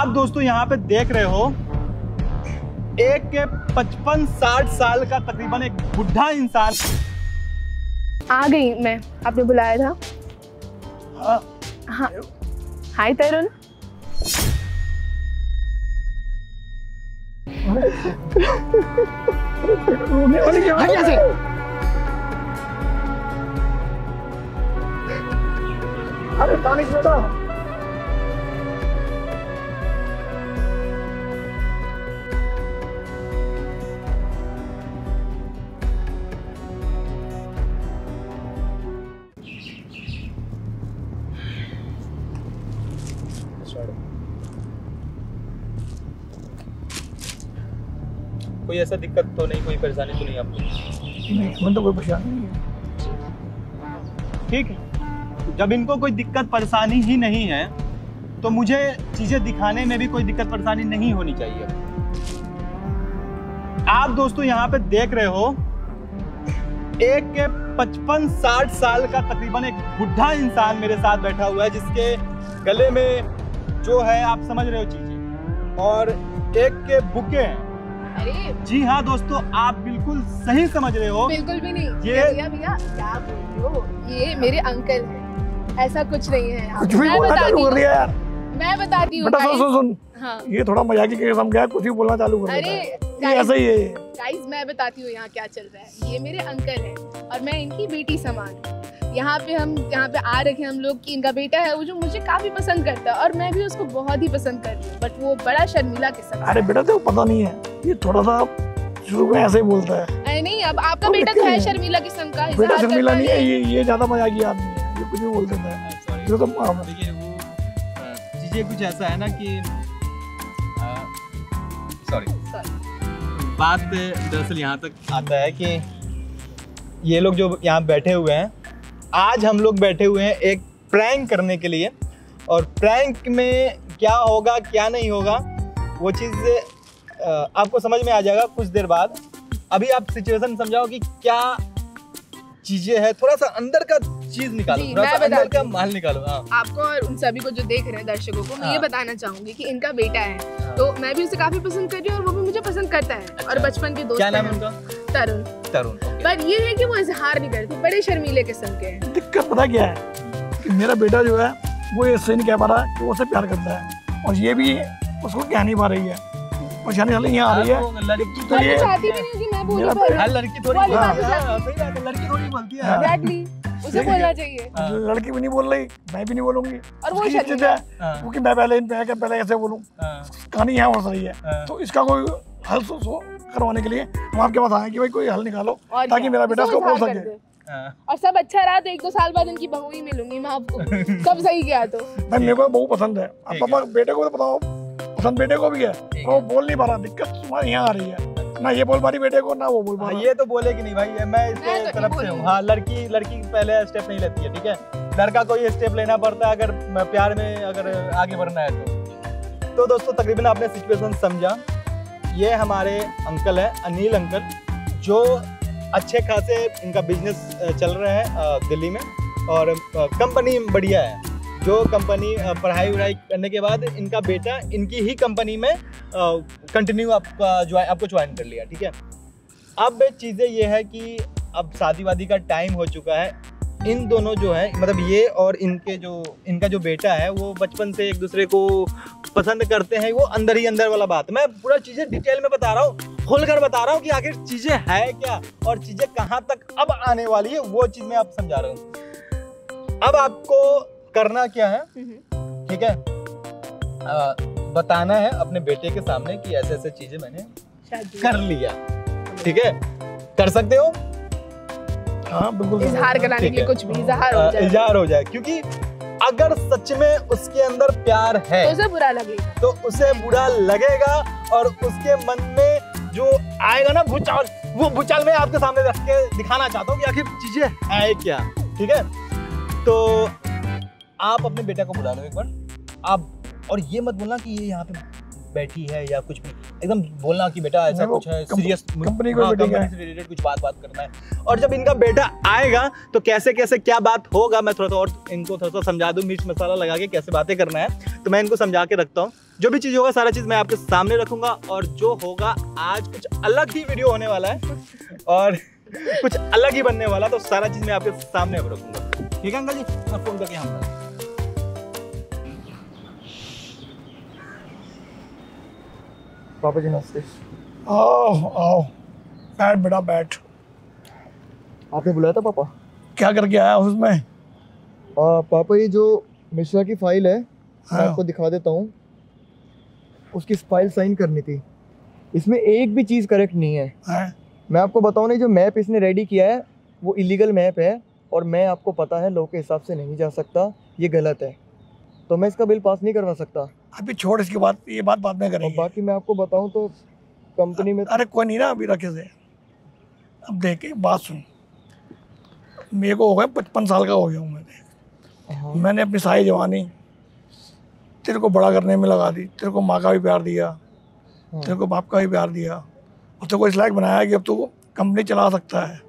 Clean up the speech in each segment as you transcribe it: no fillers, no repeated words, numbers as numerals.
आप दोस्तों यहाँ पे देख रहे हो एक के 55-60 साल का तकरीबन एक बुढ़ा इंसान। आ गई मैं, आपने बुलाया था। हाँ, हाय तरुण। अरे तानिश बेटा, कोई ऐसा दिक्कत तो नहीं, कोई परेशानी तो नहीं आपको? नहीं, मैं तो कोई परेशानी नहीं है। ठीक है, जब इनको कोई दिक्कत परेशानी ही नहीं है तो मुझे चीजें दिखाने में भी कोई दिक्कत परेशानी नहीं होनी चाहिए। आप दोस्तों यहाँ पे देख रहे हो एक के 55-60 साल का तकरीबन एक बुढ़ा इंसान मेरे साथ बैठा हुआ है, जिसके गले में जो है आप समझ रहे हो चीजें, और एक के बुके हैं। अरे जी हाँ दोस्तों, आप बिल्कुल सही समझ रहे हो। बिल्कुल भी नहीं। ये भैया भैया क्या बोल रहे हो, ये मेरे अंकल हैं, ऐसा कुछ नहीं है। कुछ भी बोलना चालू कर दिया यार। मैं बताती हूँ। बेटा सुन, हाँ। ये थोड़ा मजाकी के किस्म का है, कुछ भी बोलना चालू कर देता है। ये ऐसा ही है। गाइस मैं बताती हूँ यहाँ क्या चल रहा है। ये मेरे अंकल हैं और मैं इनकी बेटी समान हूँ। यहाँ पे आ रखे हम लोग कि इनका बेटा है वो जो मुझे काफी पसंद करता है और मैं भी उसको बहुत ही पसंद करती हूँ, बट वो बड़ा शर्मिला किस्म। अरे बेटा तेरे को पता नहीं है, ये थोड़ा सा शुरू में ऐसे ही बोलता है। अरे नहीं, अब आपका बेटा तो है शर्मिला किस्म का। बेटा शर्मिला नहीं है, ये ज्यादा मजाकी आदमी है, ये कुछ भी बोल देता है। देखिए वो चीजें कुछ ऐसा है ना कि सॉरी, बात दरअसल यहाँ तक आता है कि ये लोग जो यहाँ बैठे हुए हैं, आज हम लोग बैठे हुए हैं एक प्रैंक करने के लिए, और प्रैंक में क्या होगा क्या नहीं होगा वो चीज़ आपको समझ में आ जाएगा कुछ देर बाद। अभी आप सिचुएशन समझाओ कि क्या चीजें हैं, थोड़ा सा अंदर का चीज निकालो, थोड़ा सा अंदर का माल निकालो। आपको और उन सभी को जो देख रहे हैं दर्शकों को मैं ये बताना चाहूंगी कि इनका बेटा है, तो मैं भी उसे काफी पसंद कर रही हूँ और वो भी मुझे पसंद करता है। और बचपन के दोस्त। क्या नाम है उनका? तरुण। पर ये है कि वो इजहार नहीं करते, बड़े शर्मीले किस्म के हैं। दिक्कत पता क्या है कि मेरा बेटा जो है वो इससे नहीं कह पा रहा कि वो उसे प्यार करता है, और ये भी उसको कह नहीं पा रही है। परेशानी हाल यहाँ आ रही है तो ये चाहती भी नहीं कि मैं बोलूं, लड़की थोड़ी बोलती है, उसे बोलना चाहिए। लड़की भी नहीं बोल रही, मैं भी नहीं बोलूंगी, और वो चीज है क्योंकि मैं पहले कैसे बोलूं, कहानी यहाँ हो रही है। तो इसका कोई हल करवाने के लिए हम आपके पास आए कि भाई कोई हल निकालो ताकि मेरा बेटा उसको बोल सके। और सब अच्छा रहा तो 1-2 साल बाद इनकी बहू ही मिलूंगी मैं आपको। सब सही गया तो भाई मेरे को बहू पसंद है, अब पापा बेटे को तो बताओ पसंद बेटे को भी है, वो बोल नहीं पा रहा। दिक्कत तुम्हारी यहाँ आ रही है, ना ये बोल पा रही बेटे को ना वो बोल पा रहा। ये तो बोलेगी नहीं भाई, मैं इसके तरफ से हूँ। हाँ, लड़की पहले स्टेप नहीं लेती है, ठीक है, लड़का को ये स्टेप लेना पड़ता है अगर प्यार में अगर आगे बढ़ना है तो दोस्तों तकरीबन आपने सिचुएशन समझा। ये हमारे अंकल है, अनिल अंकल, जो अच्छे खासे इनका बिजनेस चल रहा है दिल्ली में, और कंपनी बढ़िया है। जो कंपनी पढ़ाई वढ़ाई करने के बाद इनका बेटा इनकी ही कंपनी में कंटिन्यू आपको ज्वाइन कर लिया, ठीक है। अब चीज़ें ये है कि अब शादी वादी का टाइम हो चुका है। इन दोनों जो है, मतलब ये और इनका जो बेटा है, वो बचपन से एक दूसरे को पसंद करते हैं। वो अंदर ही अंदर वाला बात, मैं पूरा चीज़ें डिटेल में बता रहा हूँ, खोल कर बता रहा हूँ कि आखिर चीज़ें है क्या और चीज़ें कहाँ तक अब आने वाली है, वो चीज़ मैं आप समझा रहा हूँ। अब आपको करना क्या है, ठीक है, बताना है अपने बेटे के सामने कि ऐसे ऐसे चीजें मैंने कर लिया, ठीक है, कर सकते हो। हाँ बिल्कुल, इजहार कराने के लिए कुछ भी इजहार हो जाए, क्योंकि अगर सच में उसके अंदर प्यार है तो उसे बुरा लगेगा और उसके मन में जो आएगा ना भूचाल, वो भूचाल मैं आपके सामने रख के दिखाना चाहता हूँ कि आखिर चीजें है क्या, ठीक है। तो आप अपने बेटा को बुला लो एक बार आप, और ये मत बोलना कि ये यहाँ पे बैठी है या कुछ भी एकदम बोलना कि बेटा ऐसा कुछ है सीरियस, कंपनी को कंपनी से रिलेटेड कुछ बात करना है। और जब इनका बेटा आएगा तो कैसे कैसे क्या बात होगा, मैं थोड़ा सा और इनको थोड़ा सा समझा दूँ, मिर्च मसाला लगा के कैसे बातें करना है, तो मैं इनको समझा के रखता हूँ। जो भी चीज़ होगा सारा चीज़ मैं आपके सामने रखूंगा, और जो होगा आज कुछ अलग ही वीडियो होने वाला है और कुछ अलग ही बनने वाला, तो सारा चीज़ मैं आपके सामने रखूंगा। ठीक है अंकल जी, मैं फोन करके हम पापा जी नमस्ते। आओ आओ, बैठ बेटा बैठ। आपने बुलाया था पापा? क्या करके आया ऑफिस में? पापा ये जो मिश्रा की फाइल है मैं आपको दिखा देता हूँ, उसकी फाइल साइन करनी थी। इसमें एक भी चीज़ करेक्ट नहीं है। मैं आपको बताऊँ ना, जो मैप इसने रेडी किया है वो इलीगल मैप है, और मैं आपको पता है लॉ के हिसाब से नहीं जा सकता, ये गलत है, तो मैं इसका बिल पास नहीं करवा सकता। अभी छोड़ इसकी बात, ये बात बाद में करेंगे। और बाकी मैं आपको बताऊँ तो कंपनी में, अरे कोई नहीं ना, अभी रखे से। अब देखे बात सुन, मेरे को हो गया 55 साल का हो गया हूँ हाँ। मैंने अपनी सारी जवानी तेरे को बड़ा करने में लगा दी। तेरे को माँ का भी प्यार दिया, तेरे को बाप का भी प्यार दिया, और तेरे को इस लायक बनाया कि अब तू कंपनी चला सकता है।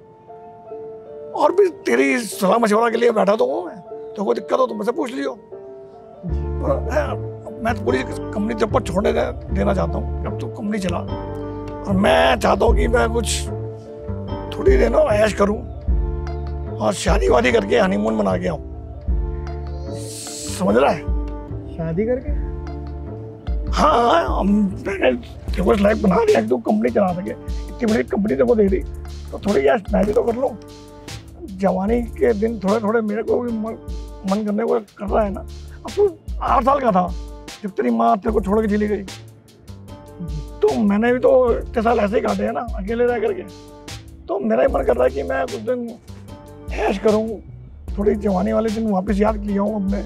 और भी तेरी सलाह मशवरा के लिए बैठा तो हूँ मैं, तो कोई दिक्कत हो तो मुझसे पूछ लियो। मैं तो पूरी कंपनी जब पर छोड़ने देना चाहता हूँ, अब तू कंपनी चला। और मैं चाहता हूँ कि मैं कुछ थोड़ी देर ना ऐश करूँ और शादी वादी करके हनीमून बना के आऊँ, समझ रहा है? शादी करके? हाँ, मैंने देखो इस लायक बना दिया, तू कंपनी चला सके। इतनी बड़ी कंपनी तेरे को दे दी तो थोड़ी यार मैं भी तो कर लूँ। जवानी के दिन थोड़े थोड़े मेरे को भी मन करने को कर रहा है ना। अब तू 8 साल का था जब तेरी माँ तेरे को छोड़ के चली गई, तो मैंने भी तो इतने साल ऐसे ही काटे हैं ना अकेले रह करके। तो मेरा ही मन कर रहा है कि मैं कुछ दिन ऐश करूँ, थोड़ी जवानी वाले दिन वापस याद किया हूँ अपने।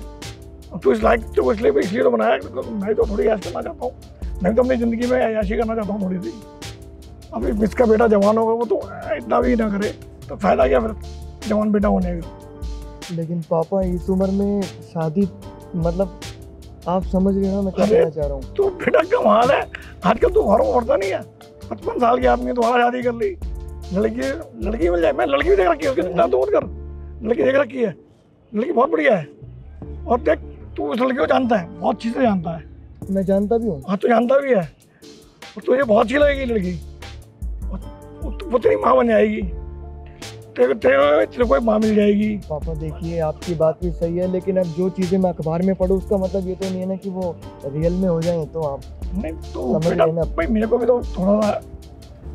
अब तो इस लायक तो इसलिए तो बनाया, मैं तो थोड़ी ऐश करना चाहता हूँ। मैं तो अपनी ज़िंदगी में ऐशी करना चाहता हूँ थोड़ी सी। अब इसका बेटा जवान होगा, वो तो इतना भी ना करे तो फायदा क्या फिर जवान बेटा होने का। लेकिन पापा इस उम्र में शादी, मतलब आप समझ रहे हो मैं क्या कहना चाह रहा हूँ। तो बेटा कमाल है, आजकल तो घरों में पड़ता नहीं है। 55 साल के आदमी दोबारा शादी कर ली, लड़की मिल जाए। मैं लड़की भी देख रखी है, उसकी चिंता तो मत कर, लड़की देख रखी है, लड़की बहुत बढ़िया है। और देख तू उस लड़की को जानता है, बहुत चीज़ें जानता है। मैं जानता भी हूँ। हाँ तो जानता भी है, और तुझे बहुत अच्छी लगेगी लड़की, वो तेरी माँ बन जाएगी, तेरे को माँ मिल जाएगी। पापा देखिए आपकी बात भी सही है, लेकिन अब जो चीज़ें मैं अखबार में पढ़ूँ उसका मतलब ये तो नहीं है ना कि वो रियल में हो जाए। तो आप नहीं तो बेटा भाई मेरे को भी तो थोड़ा सा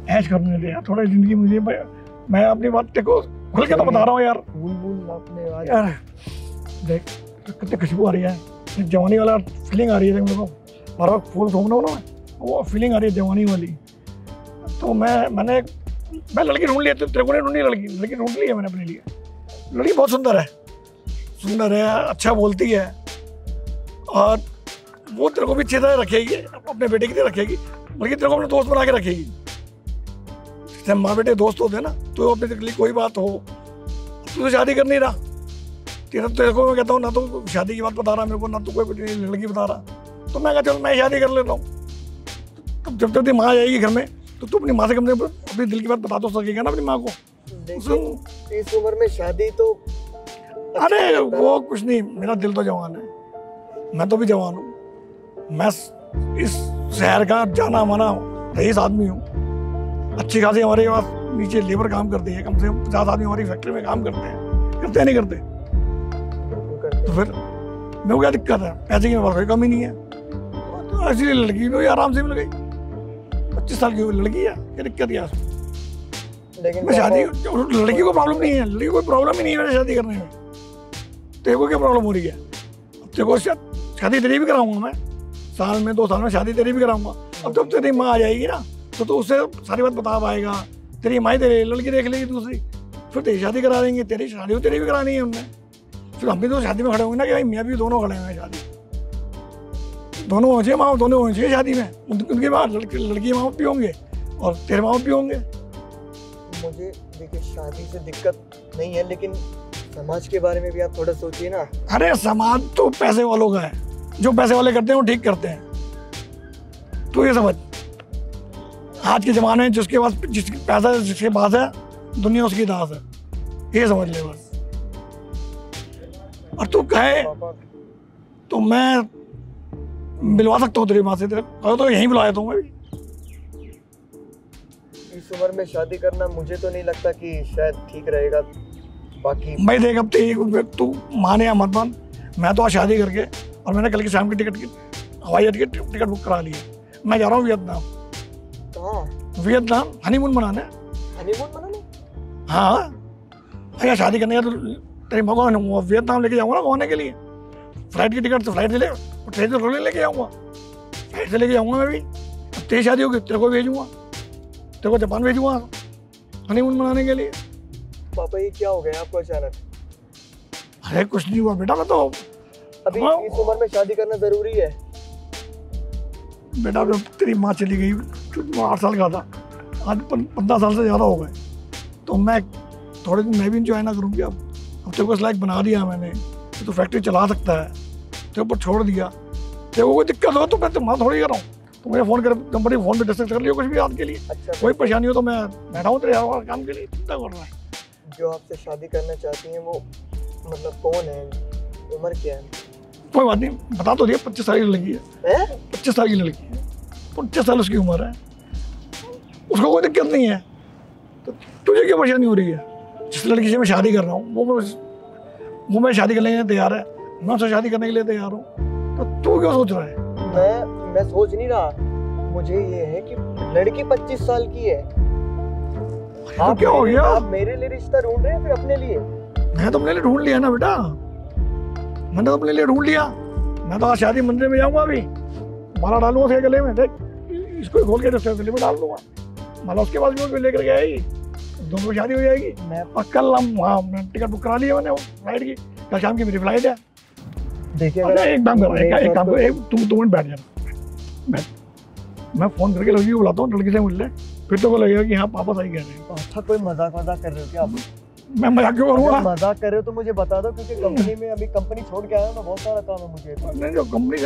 ऐश करने दे यार, थोड़ा ज़िंदगी मुझे। मैं अपनी बात देखो खुल के तो बता रहा हूँ यार। फूल आपने आज यार देख कितनी खुशबू आ रही है, जवानी वाला फीलिंग आ रही है मेरे को। बार फूल थोपना हो ना, वो फीलिंग आ रही है जवानी वाली। तो मैंने लड़की ढूंढ ली, तेरे को नहीं ढूंढी लड़की ढूंढ ली है मैंने अपने लिए। लड़की बहुत सुंदर है, अच्छा बोलती है, और वो तेरे को भी अच्छी तरह रखेगी, अपने बेटे की तरह रखेगी, बल्कि तेरे को अपने दोस्त बना के रखेगी। जैसे माँ बेटे दोस्त होते हैं ना, तो अपने लिए कोई बात हो, तू शादी कर नहीं रहा, तेरे को मैं कहता हूँ ना तो शादी की बात बता रहा मेरे को, ना तो कोई लड़की बता रहा, तो मैं कहता हूँ मैं शादी कर लेता हूँ। तो जब तक माँ आएगी घर में तो तू अपनी माँ से अपने दिल की बात बता तो सकेगा ना अपनी माँ को। इस उम्र में शादी तो, अरे वो कुछ नहीं, मेरा दिल तो जवान है, मैं तो भी जवान हूँ। मैं इस शहर का जाना माना रईस आदमी हूँ। अच्छी खासी हमारे पास नीचे लेबर काम करती है, कम से कम 50 आदमी हमारी फैक्ट्री में काम करते हैं, करते नहीं करते? तो फिर मेरे को क्या दिक्कत है? पैसे की मेरे पास कोई कमी नहीं है, तो इसलिए लड़की भी आराम से मिल गई। 25 साल की लड़की है, क्या दिक्कत है? लेकिन मैं शादी, लड़की को प्रॉब्लम नहीं है, लड़की को कोई प्रॉब्लम ही नहीं है शादी करने में। तेरे को क्या प्रॉब्लम हो रही है? तेरे को शादी तेरी भी कराऊंगा मैं, साल में 2 साल में शादी तेरी भी कराऊंगा। अब जब तेरी माँ आ जाएगी ना तो उससे सारी बात बता पाएगा। तेरी माँ तेरी लड़की देख लेगी दूसरी, फिर तेरी शादी करा देंगे, तेरी शादी तेरी भी करानी है उनने। फिर हम भी तो शादी में खड़े होंगे ना कि भाई मैं भी दोनों खड़े हैं, शादी दोनों होनी चाहिए, माँ दोनों होनी चाहिए शादी में। उनके माँ लड़की माँ भी होंगे और तेरे माँ भी होंगे। मुझे देखिए शादी से दिक्कत नहीं है, लेकिन समाज के बारे में भी आप थोड़ा सोचिए ना। अरे समाज तो पैसे वालों का है, जो पैसे वाले करते हैं वो ठीक करते हैं। तू ये समझ, आज के ज़माने में जिसके पास जिसके पैसा जिसके पास है, दुनिया उसकी दास है, ये समझ ले बस। और तू कहे तो मैं मिलवा सकता हूँ तेरी माँ से, तेरे तो यहीं बुलाया था मैं भी। इस उम्र में शादी करना मुझे तो नहीं लगता कि शायद ठीक रहेगा। बाकी भाई देख, अब तू माने या मत मान, मैं तो आज शादी करके और मैंने कल की शाम की टिकट हवाई अड्डे की टिकट बुक करा ली है। मैं जा रहा हूँ वियतनाम। कहाँ? वियतनाम हनीमून मनाने। हनीमून मनाने? हाँ, अगर शादी करने का तो तेरी माँ को वियतनाम लेके जाऊँगा ना घूमने के लिए। फ्लाइट की टिकट तो फ्लाइट से ले, ट्रेन से रोले लेके जाऊँगा, फ्लाइट से लेके जाऊँगा मैं भी। अब तेरी शादी होगी तेरे को भेजूँगा, तेरे को जापान भेजूँगा हनीमून मनाने के लिए। पापा ये क्या हो गया आपको अचानक? अरे कुछ नहीं हुआ बेटा, मैं तो अभी इस उम्र में शादी करना जरूरी है। बेटा जब तेरी माँ चली गई तो 8 साल का था, आज 15 साल से ज़्यादा हो गए, तो मैं थोड़े दिन मैं भी इंजॉय ना करूँगी। अब तेरे को इस लायक बना दिया मैंने, तो फैक्ट्री चला सकता है, तेरे ऊपर छोड़ दिया। तेरे को कोई दिक्कत हो तो मैं तुम्हारा थोड़ी कर रहा हूँ, तो मुझे फ़ोन कर, कंपनी फ़ोन पे डिस्कस कर लियो कुछ भी आज के लिए। अच्छा, कोई परेशानी हो तो मैं बैठा हूँ तेरे काम के लिए, चिंता कर रहा है। जो आपसे शादी करना चाहती हैं वो मतलब कौन है, उम्र क्या है? कोई बात नहीं, बता तो दिया 25 साल की लड़की है। 25 साल की लड़की है, 25 साल उसकी उम्र है, उसको कोई दिक्कत नहीं है। तो तुझे क्या परेशानी हो रही है? जिस लड़की से मैं शादी कर रहा हूँ वो मैं शादी करने के लिए तैयार है, मैं उससे शादी करने के लिए तैयार हूँ, तो तू क्यों सोच रहा है? मैं सोच नहीं रहा, मुझे ये है कि लड़की 25 साल की है। आप क्या हो गया? आप मेरे लिए रिश्ता ढूंढ रहे हैं फिर अपने लिए? मैं तो अपने लिए ढूंढ लिया ना बेटा, मैंने तो अपने लिए ढूंढ लिया। मैं तो आज शादी मंदिर में जाऊंगा, अभी माला डालूंगा उसके गले में, देख इसको खोल के गले में डाल दूंगा माला, उसके बाद भी लेकर के आएगी, दोनों की शादी हो जाएगी। और कल हम वहाँ टिकट बुक करा लिया मैंने फ्लाइट की, कल शाम की मेरी फ्लाइट है। देखिए एक काम कर, तुम 2 मिनट बैठ जाना, मैं फोन करके लड़की को बुलाता हूँ, लड़की से मिल ले, फिर तो को लगेगा कि हाँ पापा सही कह रहे हैं। अच्छा, कोई मजाक कर रहे हो क्या आप? मैं मजाक क्यों करूँगा? मजाक कर रहे हो तो मुझे बता दो, क्योंकि कंपनी में अभी कंपनी छोड़ के आया हूँ, बहुत सारा काम है मुझे। नहीं, जो कंपनी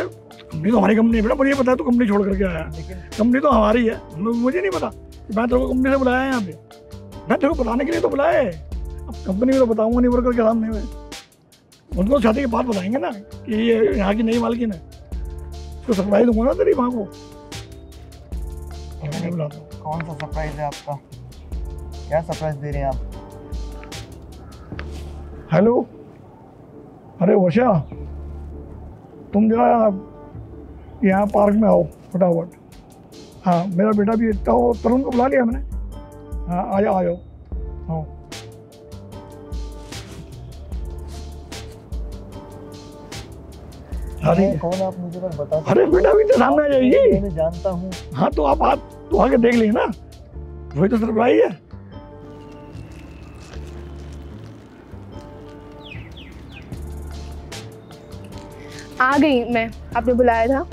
तो हमारी कंपनी है बेटा, मुझे पता है तो कंपनी छोड़ करके आया है, लेकिन कंपनी तो हमारी है, मुझे नहीं पता। मैं तेरे को कंपनी से बुलाया है यहाँ पे, मैं तेरे को बताने के लिए तो बुलाया है। अब कंपनी में तो बताऊंगा नहीं वर्कर के सामने में, उनको शादी के बाद बताएंगे ना कि ये यहाँ की नई मालकिन है, उसको सरप्राइज दूंगा ना तेरी माँ को। कौन सा सरप्राइज है आपका? क्या सरप्राइज दे रहे हैं आप? हेलो, अरे वर्षा, तुम जरा यहाँ पार्क में आओ फटाफट। हाँ, मेरा बेटा भी तो तरुण को बुला लिया मैंने। हाँ, आ जाओ हाँ। अरे कौन आप मुझे बस बता। अरे बेटा भी तो सामने आ जाइए। मैं जानता हूँ। हाँ तो आप तो आके देख लिए ना, वही तो सरप्राइज है। आ गई मैं, आपने बुलाया था।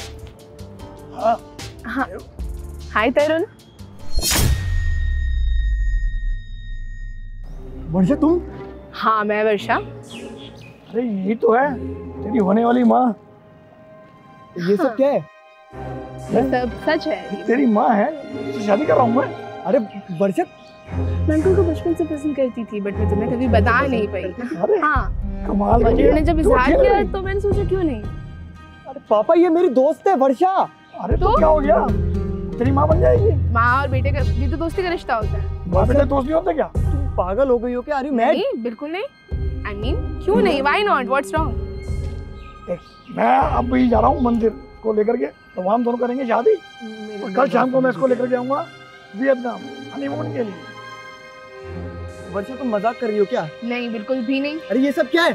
हाँ हाँ, हाय तरुण। वर्षा तुम? हाँ मैं वर्षा। अरे यही तो है तेरी होने वाली माँ। ये सब क्या है? ये सब सच है। तेरी माँ है, शादी कर रहा हूँ मैं। अरे वर्षा, मैं अंकल को बचपन से पसंद करती थी, बट मैं तुम्हें कभी बता नहीं पाई। अरे हाँ, कमाल। और उन्होंने जब इजहार किया तो मैंने सोचा क्यों नहीं। अरे पापा ये मेरी दोस्त है वर्षा। अरे तो क्या हो गया, तेरी माँ बन जाएगी। माँ और बेटे का भी तो दोस्ती का रिश्ता होता है। माँ बेटे दोस्त नहीं होते क्या? तुम पागल हो गई हो क्या? अरे मैं बिल्कुल नहीं। I mean, क्यों नहीं? Why not? What's wrong? मैं अब भी जा रहा हूँ मंदिर को लेकर के, तो वहाँ हम दोनों करेंगे शादी। और कल शाम को मैं इसको लेकर के आऊँगा वियतनाम हनीमून के लिए। वर्षा तुम मजाक कर रही हो क्या? नहीं, बिल्कुल भी नहीं। अरे ये सब क्या है?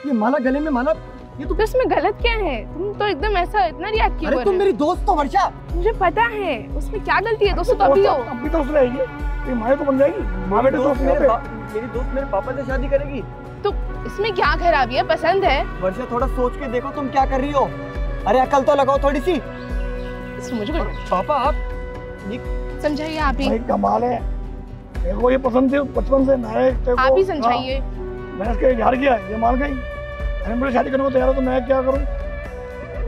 ये माला गले में माला, ये तो इसमें गलत क्या है? तुम तो एकदम ऐसा इतना रिएक्ट क्यों कर रहे हो? अरे तुम मेरी दोस्त हो वर्षा। मुझे पता है उसमें क्या गलती है, दोस्तों तो अभी हो। अभी तो रहेगी, तेरी माँ तो बन जाएगी। माँ बेटे दोस्त मेरी दोस्त मेरे पापा से शादी करेगी तो इसमें क्या खराबी है? पसंद है। वर्षा थोड़ा सोच के देखो तुम क्या कर रही हो। अरे अकल तो लगाओ थोड़ी सी। मुझे पापा आप समझाइए, आप ही। कमाल है, मेरे को ये पसंद थी बचपन से। आप ही समझाइए। मैंने इसका इजहार किया, ये मान गई। मुझे शादी करने को तैयार हो तो मैं क्या करूँ?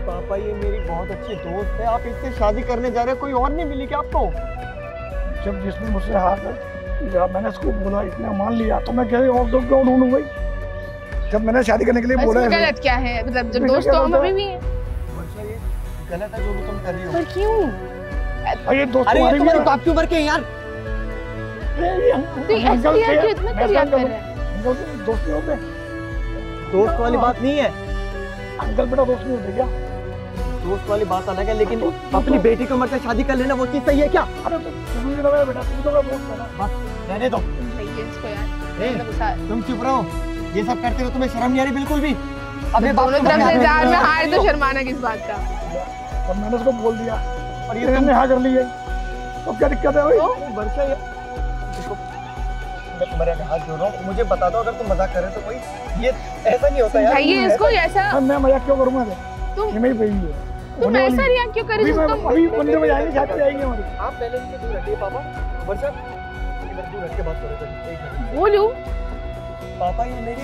पापा ये मेरी बहुत अच्छी दोस्त है, आप इससे शादी करने जा रहे हैं, कोई और नहीं मिली क्या आपको? जब जिसने मुझसे हार मैंने इसको बोला, इसने मान लिया, तो मैं क्या और तो क्यों ढूंढूं भाई? जब मैंने शादी करने के लिए बोला है। गलत क्या है? मतलब जब दोस्त तो हम अभी भी हैं। वर्षा ये गलत है जो भी तुम कर रही हो। पर क्यों? ये दोस्त अरे ये तुम्हारे भी बाप की उम्र के हैं यार। तो ऐसे यार क्यों इतना करियर कर रहे हैं? दोस्त नहीं होते, दोस्त वाली बात नहीं है, अंकल बेटा दोस्त नहीं होते क्या? दोस्त वाली बात अलग है, लेकिन अपनी बेटी की उम्र से शादी कर लेना वो चीज सही है क्या? अरे तो तुम भी तो मेरा बेटा, तुम तो मेरा दोस्त है ना। बस रहने दो, भैया इसको यार तुम चुप रहो। ये सब करते हो तुम्हें शर्म नहीं आ रही बिल्कुल भी? अपने दोनों तरफ से जार में हार तो शर्माना किस बात का? और मैंने उसको बोल दिया और ये तुमने हाँ कर ली है, तो क्या दिक्कत है भाई? वर्षा ये देखो, मैं तुम्हारे आगे हाथ जोड़ रहा हूँ, मुझे बता दो अगर तुम मजाक कर रहे हो तो कोई ये ऐसा नहीं होता यार। भैया इसको ऐसा मैं मजाक क्यों करूँगा? तुम ये मेरी बेटी है, तुम ऐसा रिएक्ट क्यों कर रही हो? तुम अभी मंदिर में जाएंगे, शादी जाएंगे हमारी। आप पहले इनसे दूर हटिए पापा। वर्षा इधर दूर हट के बात करो। बोलूं पापा ये मेरी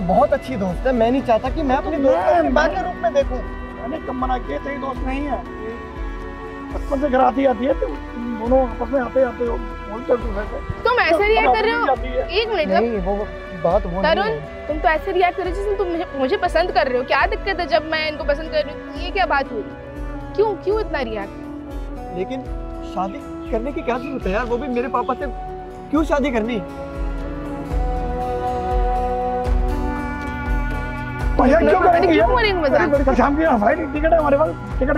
बहुत अच्छी दोस्त है, मैं नहीं चाहता कि मैं अपनी दोस्त को अपनी मां के रूप में देखूं। मैंने कब मना किया? तेरी दोस्त नहीं है, बचपन से घर आती है, तुम दोनों आपस में आते हो, बोलते हो तुम ऐसे रिएक्ट कर रहे हो? एक मिनट नहीं वो बात वो नहीं तरुण, है। तुम तो ऐसे रिएक्ट कर रहे हो जैसे तुम मुझे पसंद कर रहे हो। क्या दिक्कत है जब मैं इनको पसंद कर रही हूँ? ये क्या बात हुई? क्यों इतना रिएक्ट? लेकिन शादी करने की क्या जरूरत है यार, वो भी मेरे पापा से क्यों शादी करनी? क्यों करेंगे? क्यों करेंगे मजाक? शाम की फ्लाइट टिकट है हमारे पास, टिकट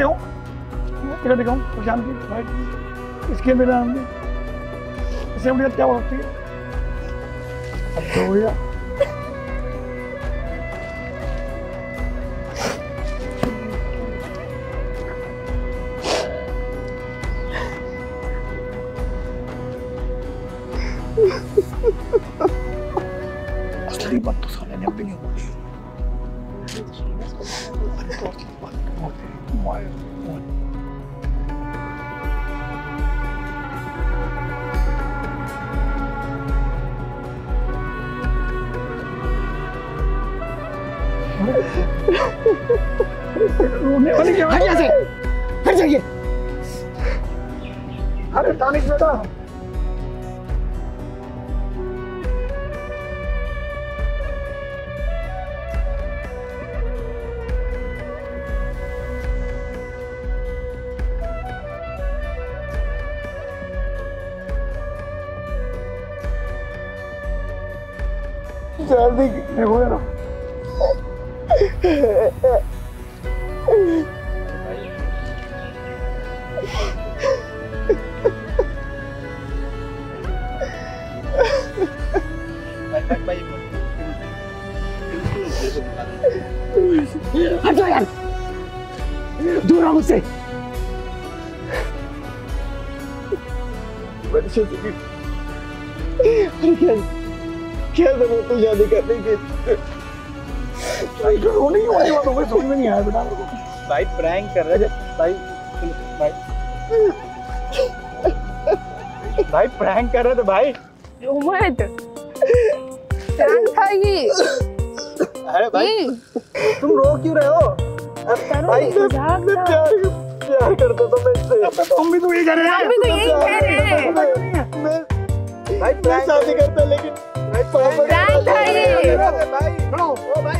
दिखाऊं शाम की फ्लाइट इसके मेरा हमने इससे बढ़िया क्या हो सकती है? अब तो हो गया। असली बात तो साले ने अपनी होती है। रोने वाली क्या हट यहाँ से, हट जाइए। अरे दानिश बेटा, जल्दी देखो यार। हट जाओ यार, दूर रहो मुझसे। क्या जरूरत है शादी करने की? रोने की वाली बात हो गई, समझ में नहीं आया बेटा। भाई प्रैंक कर रहे थे भाई, भाई प्रैंक कर रहे थे भाई। मत प्रैंक था ये। अरे भाई तुम रो क्यों रहे हो? भाई मैं प्यार करता था मैं इससे। तुम भी तो ये कह रहे हम भी तो यही कह रहे हैं। भाई प्रैंक शादी करता लेकिन प्रैंक था ये। भाई ओ भाई